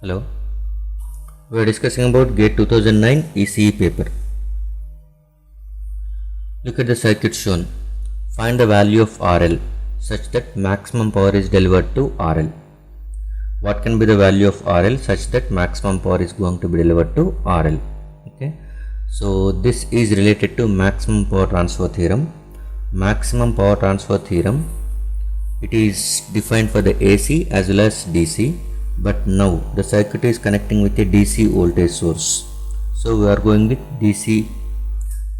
Hello, we are discussing about GATE 2009 ECE paper. Look at the circuit shown. Find the value of RL such that maximum power is delivered to RL. What can be the value of RL such that maximum power is going to be delivered to RL? Okay, so this is related to maximum power transfer theorem. Maximum power transfer theorem, it is defined for the AC as well as DC. But now the circuit is connecting with a DC voltage source. So we are going with DC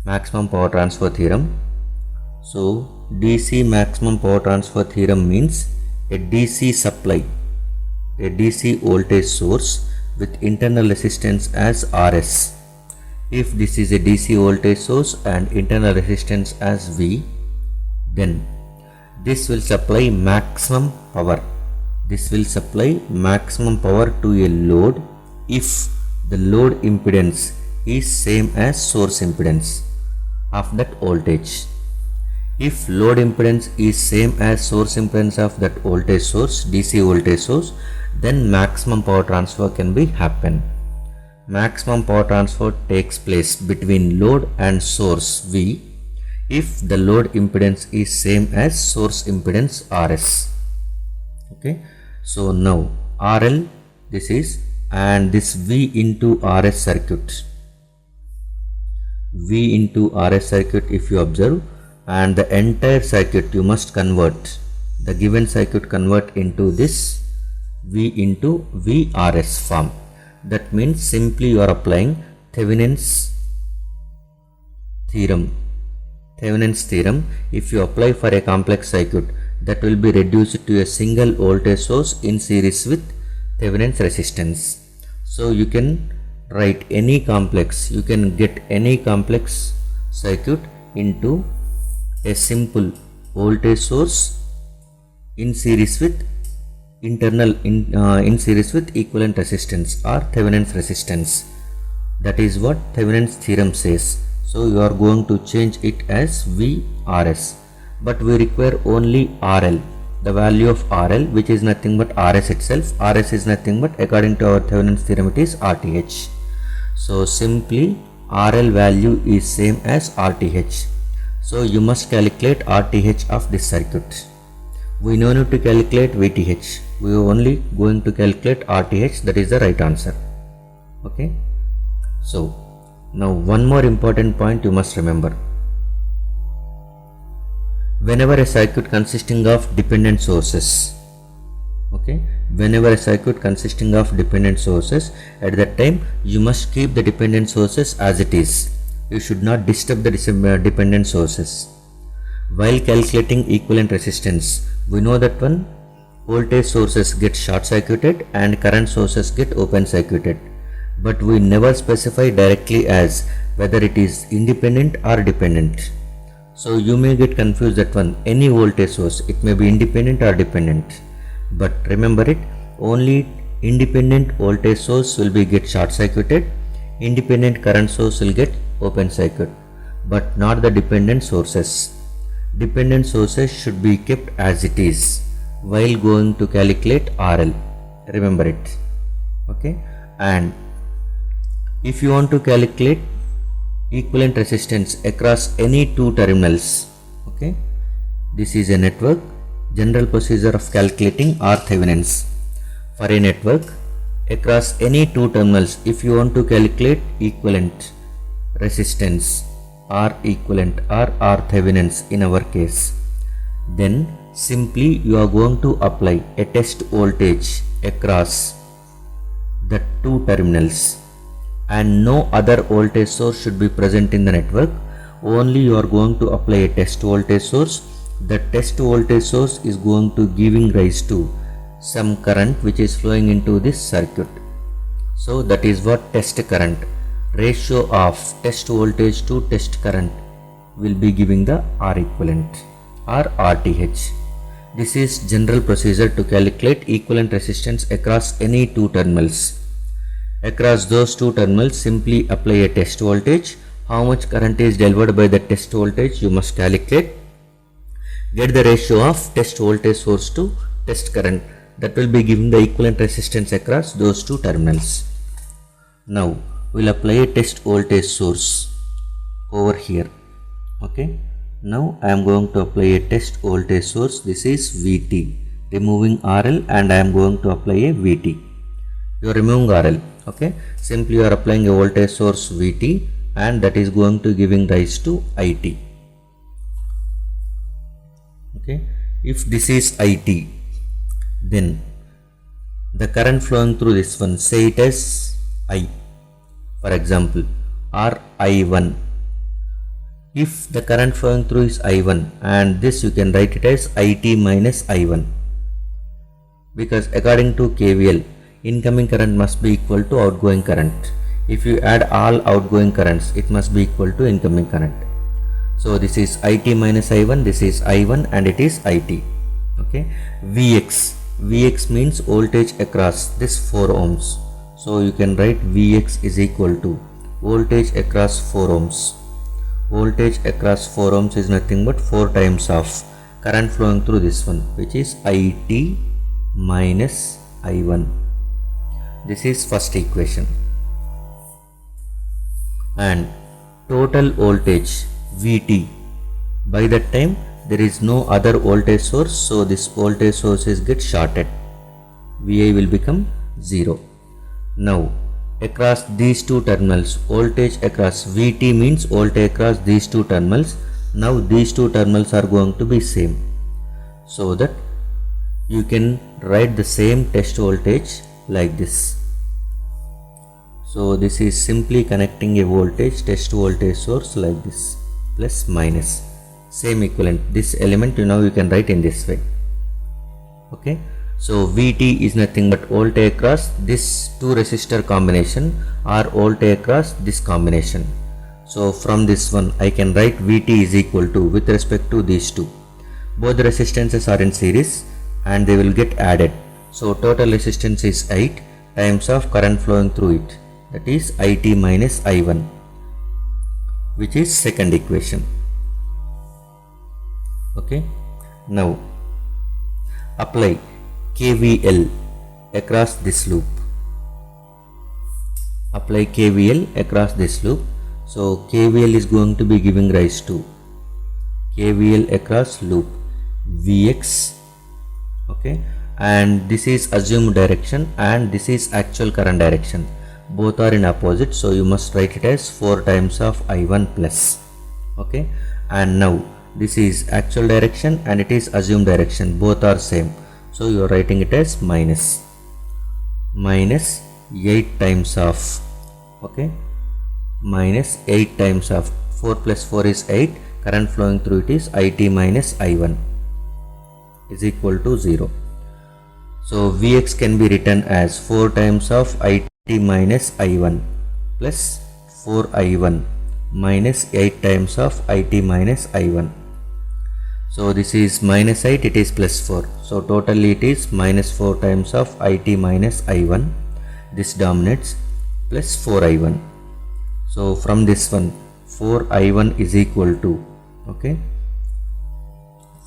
maximum power transfer theorem. So DC maximum power transfer theorem means a DC supply, a DC voltage source with internal resistance as Rs. If this is a DC voltage source and internal resistance as V, then this will supply maximum power. This will supply maximum power to a load if the load impedance is same as source impedance of that voltage. If load impedance is same as source impedance of that voltage source, DC voltage source, then maximum power transfer can be happen. Maximum power transfer takes place between load and source V if the load impedance is same as source impedance Rs. Okay. So now RL this is, and this V into RS circuit, V into RS circuit if you observe, and the entire circuit you must convert, the given circuit convert into this V into VRS form. That means simply you are applying Thevenin's theorem. Thevenin's theorem, if you apply for a complex circuit, that will be reduced to a single voltage source in series with Thevenin's resistance. So you can write any complex, you can get any complex circuit into a simple voltage source in series with in series with equivalent resistance or Thevenin's resistance. That is what Thevenin's theorem says. So you are going to change it as VRS. But we require only RL, the value of RL, which is nothing but Rs itself. Rs is nothing but, according to our Thevenin's theorem, it is RTh. So simply RL value is same as RTh. So you must calculate RTh of this circuit. We no need to calculate VTh. We are only going to calculate RTh. That is the right answer. Okay. So now one more important point you must remember. Whenever a circuit consisting of dependent sources, okay, whenever a circuit consisting of dependent sources, at that time you must keep the dependent sources as it is. You should not disturb the dependent sources. While calculating equivalent resistance, we know that one voltage sources get short circuited and current sources get open circuited, but we never specify directly as whether it is independent or dependent. So you may get confused that one, any voltage source, it may be independent or dependent, but remember it, only independent voltage source will be get short circuited, independent current source will get open circuit, but not the dependent sources. Dependent sources should be kept as it is while going to calculate RL. Remember it. Okay. And if you want to calculate equivalent resistance across any two terminals, okay, this is a network. General procedure of calculating R Thevenin's. For a network across any two terminals, if you want to calculate equivalent resistance, R equivalent or R Thevenin's in our case, then simply you are going to apply a test voltage across the two terminals, and no other voltage source should be present in the network. Only you are going to apply a test voltage source. The test voltage source is going to giving rise to some current which is flowing into this circuit. So that is what test current. Ratio of test voltage to test current will be giving the R equivalent or RTh. This is general procedure to calculate equivalent resistance across any two terminals. Across those two terminals, simply apply a test voltage. How much current is delivered by the test voltage you must calculate. Get the ratio of test voltage source to test current. that will be giving the equivalent resistance across those two terminals. Now we'll apply a test voltage source over here. Okay, now I am going to apply a test voltage source. This is VT, removing RL, and I am going to apply a VT. You are removing RL. Okay, simply you are applying a voltage source VT, and that is going to giving rise to IT. Okay, if this is IT, then the current flowing through this one, say it as I, for example, or I1. If the current flowing through is I1, and this you can write it as IT minus I1, because according to KVL, incoming current must be equal to outgoing current. If you add all outgoing currents, it must be equal to incoming current. So this is IT minus I1, this is I1, and it is IT. Okay, Vx means voltage across this 4 ohms. So you can write Vx is equal to voltage across 4 ohms. Voltage across 4 ohms is nothing but 4 times of current flowing through this one, which is IT minus I1. This is first equation. And total voltage VT, by that time there is no other voltage source, so this voltage source is get shorted. Vi will become 0. Now across these two terminals, voltage across VT means voltage across these two terminals. Now these two terminals are going to be same, so that you can write the same test voltage like this. So this is simply connecting a voltage, test voltage source like this, plus minus, same equivalent. This element you can write in this way. Okay, so VT is nothing but voltage across this two resistor combination or voltage across this combination. So from this one I can write VT is equal to, with respect to these two, both the resistances are in series and they will get added. So total resistance is 8 times of current flowing through it, that is IT minus I1, which is second equation. Okay, now apply KVL across this loop. Apply KVL across this loop. So KVL is going to be giving rise to KVL across loop Vx. Okay, and this is assumed direction and this is actual current direction. Both are in opposite, so you must write it as 4 times of I1 plus. Okay, and now this is actual direction and it is assumed direction, both are same, so you are writing it as minus 8 times of, okay, minus 8 times of 4 plus 4 is 8, current flowing through it is IT minus I1 is equal to 0. So Vx can be written as 4 times of IT minus I1 plus 4I1 minus 8 times of IT minus I1. So this is minus 8, it is plus 4. So totally it is minus 4 times of IT minus I1. This dominates, plus 4I1. So from this one 4I1 is equal to, okay,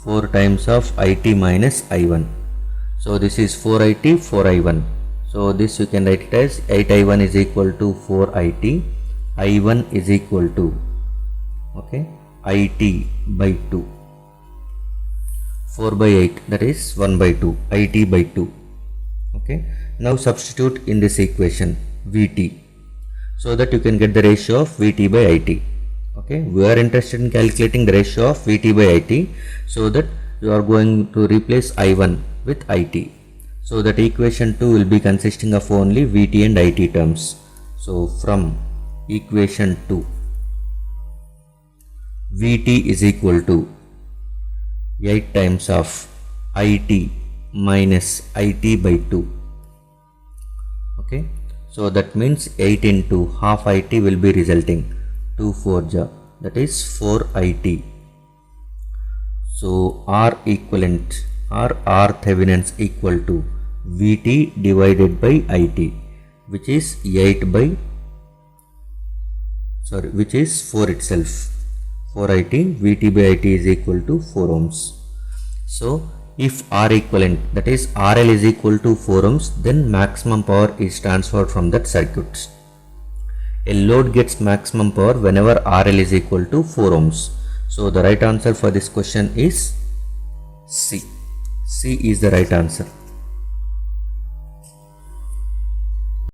4 times of IT minus I1. So this is 4IT, 4I1. So this you can write it as 8I1 is equal to 4IT. I1 is equal to, okay, IT by 2. 4 by 8, that is 1 by 2, IT by 2. Okay, now substitute in this equation VT, so that you can get the ratio of VT by IT. Okay, we are interested in calculating the ratio of VT by IT, so that you are going to replace I1 with IT, so that equation 2 will be consisting of only VT and IT terms. So from equation 2, VT is equal to 8 times of IT minus IT by 2. Okay, so that means 8 into half IT will be resulting 2 4 ja, that is 4 IT. So R equivalent or R Thevenin's equal to VT divided by IT, which is 8 by, sorry, which is 4 itself. 4 IT, VT by IT is equal to 4 ohms. So If R equivalent, that is RL is equal to 4 ohms, then maximum power is transferred from that circuit. A load gets maximum power whenever RL is equal to 4 ohms. So the right answer for this question is C. C is the right answer.